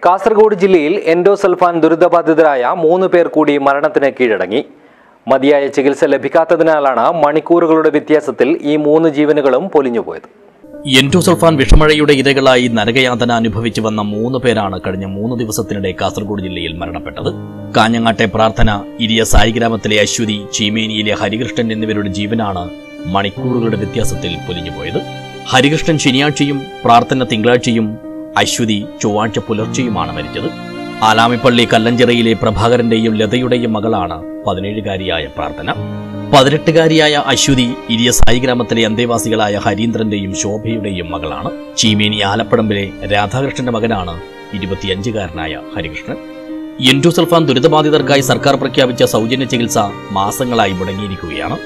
കാസർഗോഡ് ജില്ലയിൽ എൻഡോസൾഫാൻ ദുരിതബാധിതരായ 3 പേർ കൂടി മരണത്തിന് കീഴടങ്ങി. മതിയായ ചികിത്സ ലഭിക്കാത്തതിനാലാണ് മണിക്കൂറുകളുടെ വ്യത്യാസത്തിൽ ഈ 3 ജീവനുകളും പൊലിഞ്ഞുപോയത്. എൻഡോസൾഫാൻ വിഷമഴയുടെ ഇരകളായി നരകയാതന അനുഭവിച്ചു വന്ന 3 പേരാണ് കഴിഞ്ഞ 3 ദിവസത്തിനിടെ കാസർഗോഡ് ജില്ലയിൽ മരണപ്പെട്ടത്. കാഞ്ഞങ്ങാട്ടെ പ്രാർത്ഥന, ഇരിയ സായി ഗ്രാമത്തിലെ അശ്വതി, ചീമേനിയിലെ ഹരികൃഷ്ണൻ എന്നിവരുടെ ജീവനാണ് മണിക്കൂറുകളുടെ വ്യത്യാസത്തിൽ പൊലിഞ്ഞുപോയത്. ഹരികൃഷ്ണൻ ശനിയാഴ്ചയും പ്രാർത്ഥന തിങ്കളാഴ്ചയും അശ്വതി ചൊവ്വാഴ്ച പുലർച്ചെയുമാണ് മരിച്ചത്. ആലാമിപ്പള്ളി കല്ലഞ്ചിറയിലെ പ്രഭാകരന്റെയും ലതയുടെയും മകളാണ് 17-കാരിയായ പ്രാർത്ഥന. 18-കാരിയായ അശ്വതി ഇരിയ സായി ഗ്രാമത്തിലെ അന്തേവാസികളായ ഹരീന്ദ്രന്റെയും ശോഭയുടെയും മകളാണ്. ചീമേനി ആലപ്പടമ്പിലെ രാധാകൃഷ്ണന്റെ മകനാണ് 25-കാരനായ ഹരികൃഷ്ണൻ. എൻഡോസൾഫാൻ ദുരിതബാധിതർക്കായി സർക്കാർ പ്രഖ്യാപിച്ച സൗജന്യ ചികിത്സ മാസങ്ങളായി മുടങ്ങിയിരിക്കുകയാണ്.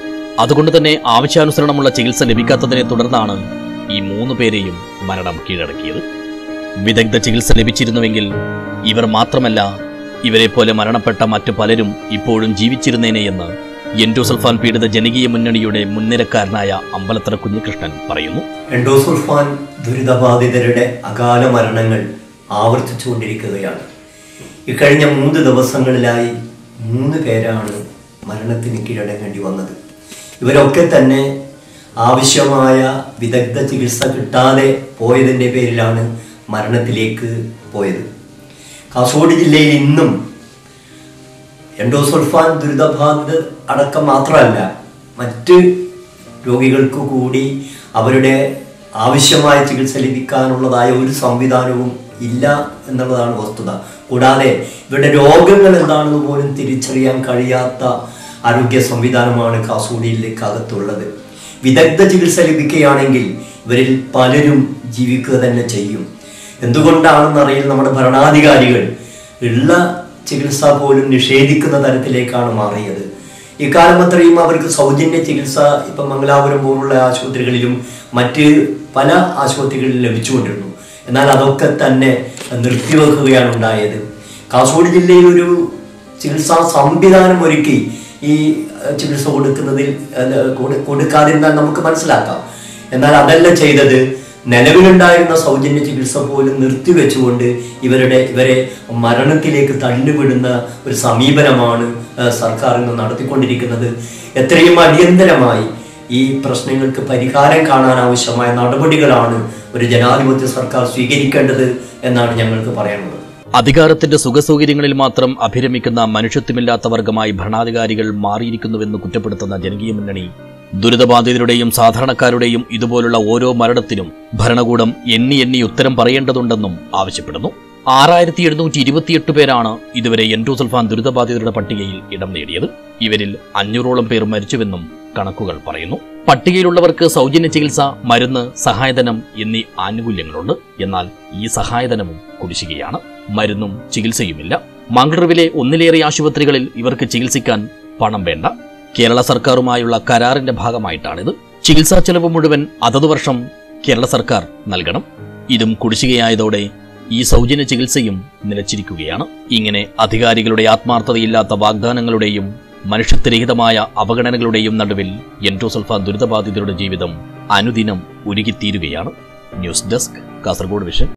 അതുകൊണ്ട് തന്നെ ആവശ്യാനുസരണമുള്ള ചികിത്സ ലഭിക്കാത്തതിനെ തുടർന്നാണ് ഈ 3 പേരെയും മരണം കീഴടക്കിയത്. വിദഗ്ധ ചികിത്സ ലഭിച്ചിരുന്നുവെങ്കിൽ ഇവർ മാത്രമല്ല, ഇവരെ പോലെ മരണപ്പെട്ട മറ്റു പലരും ഇപ്പോഴും ജീവിച്ചിരുന്നേനെയെന്ന് എൻഡോസൾഫാൻ പീഡിത ജനകീയ മുന്നണിയുടെ മുൻനിരക്കാരനായ അമ്പലത്തറ കുഞ്ഞികൃഷ്ണൻ പറയുന്നു. എൻഡോസൾഫാൻ ദുരിതബാധിതരുടെ അകാല മരണങ്ങൾ ആവർത്തിച്ചുകൊണ്ടിരിക്കുകയാണ്. ഇക്കഴിഞ്ഞ 3 ദിവസങ്ങളിലായി 3 പേരാണ് മരണത്തിന് കീഴടങ്ങേണ്ടി വന്നത്. ഇവരൊക്കെ തന്നെ ആവശ്യമായ വിദഗ്ധ ചികിത്സ കിട്ടാതെ പോയതിൻ്റെ പേരിലാണ് മരണത്തിലേക്ക് പോയത്. കാസർഗോഡ് ജില്ലയിൽ ഇന്നും എൻഡോസൾഫാൻ ദുരിതബാധിതർ അടക്കം മാത്രമല്ല, മറ്റ് രോഗികൾക്ക് കൂടി അവരുടെ ആവശ്യമായ ചികിത്സ ലഭിക്കാനുള്ളതായ ഒരു സംവിധാനവും ഇല്ല എന്നുള്ളതാണ് വസ്തുത. കൂടാതെ ഇവരുടെ രോഗങ്ങൾ എന്താണെന്ന് പോലും തിരിച്ചറിയാൻ കഴിയാത്ത ആരോഗ്യ സംവിധാനമാണ് കാസർഗോഡ് ജില്ലയ്ക്കകത്തുള്ളത്. വിദഗ്ധ ചികിത്സ ലഭിക്കുകയാണെങ്കിൽ ഇവരിൽ പലരും ജീവിക്കുക തന്നെ ചെയ്യും. എന്തുകൊണ്ടാണെന്നറിയില്ല, നമ്മുടെ ഭരണാധികാരികൾ ഉള്ള ചികിത്സ പോലും നിഷേധിക്കുന്ന തരത്തിലേക്കാണ് മാറിയത്. ഇക്കാലം അത്രയും അവർക്ക് സൗജന്യ ചികിത്സ ഇപ്പം മംഗലാപുരം പോലുള്ള ആശുപത്രികളിലും മറ്റ് പല ആശുപത്രികളിലും ലഭിച്ചുകൊണ്ടിരുന്നു. എന്നാൽ അതൊക്കെ തന്നെ നിർത്തിവെക്കുകയാണ് ഉണ്ടായത്. കാസർഗോഡ് ജില്ലയിൽ ഒരു ചികിത്സാ സംവിധാനം ഒരുക്കി ഈ ചികിത്സ കൊടുക്കാതിരുന്നാൽ നമുക്ക് മനസ്സിലാക്കാം. എന്നാൽ അതല്ല ചെയ്തത്. നിലവിലുണ്ടായിരുന്ന സൗജന്യ ചികിത്സ പോലും നിർത്തിവെച്ചുകൊണ്ട് ഇവരെ മരണത്തിലേക്ക് തള്ളിവിടുന്ന ഒരു സമീപനമാണ് സർക്കാർ ഇന്ന് നടത്തിക്കൊണ്ടിരിക്കുന്നത്. എത്രയും അടിയന്തരമായി ഈ പ്രശ്നങ്ങൾക്ക് പരിഹാരം കാണാൻ ആവശ്യമായ നടപടികളാണ് ഒരു ജനാധിപത്യ സർക്കാർ സ്വീകരിക്കേണ്ടത് എന്നാണ് ഞങ്ങൾക്ക് പറയാനുള്ളത്. അധികാരത്തിന്റെ സുഖസൗകര്യങ്ങളിൽ മാത്രം അഭിരമിക്കുന്ന മനുഷ്യത്വമില്ലാത്ത വർഗമായി ഭരണാധികാരികൾ മാറിയിരിക്കുന്നുവെന്ന് കുറ്റപ്പെടുത്തുന്ന ജനകീയ മുന്നണി ദുരിതബാധിതരുടെയും സാധാരണക്കാരുടെയും ഇതുപോലുള്ള ഓരോ മരണത്തിനും ഭരണകൂടം എണ്ണി ഉത്തരം പറയേണ്ടതുണ്ടെന്നും ആവശ്യപ്പെടുന്നു. 6728 പേരാണ് ഇതുവരെ എൻഡോസൾഫാൻ ദുരിതബാധിതരുടെ പട്ടികയിൽ ഇടം നേടിയത്. ഇവരിൽ 500ഓളം പേർ മരിച്ചുവെന്നും കണക്കുകൾ പറയുന്നു. പട്ടികയിലുള്ളവർക്ക് സൗജന്യ ചികിത്സ, മരുന്ന്, സഹായധനം എന്നീ ആനുകൂല്യങ്ങളുണ്ട്. എന്നാൽ ഈ സഹായധനവും കുടിശ്ശികയാണ്. മരുന്നും ചികിത്സയുമില്ല. മംഗളൂരുവിലെ ഒന്നിലേറെ ആശുപത്രികളിൽ ഇവർക്ക് ചികിത്സിക്കാൻ പണം വേണ്ട. കേരള സർക്കാരുമായുള്ള കരാറിന്റെ ഭാഗമായിട്ടാണിത്. ചികിത്സാ ചെലവ് മുഴുവൻ അതത് വർഷം കേരള സർക്കാർ നൽകണം. ഇതും കുടിശ്ശികയായതോടെ ഈ സൗജന്യ ചികിത്സയും നിലച്ചിരിക്കുകയാണ്. ഇങ്ങനെ അധികാരികളുടെ ആത്മാർത്ഥതയില്ലാത്ത വാഗ്ദാനങ്ങളുടെയും മനുഷ്യത്വരഹിതമായ അവഗണനകളുടെയും നടുവിൽ എൻഡോസൾഫാൻ ദുരിതബാധിതരുടെ ജീവിതം അനുദിനം ഉരുകിത്തീരുകയാണ്. News desk, Kasaragod vision.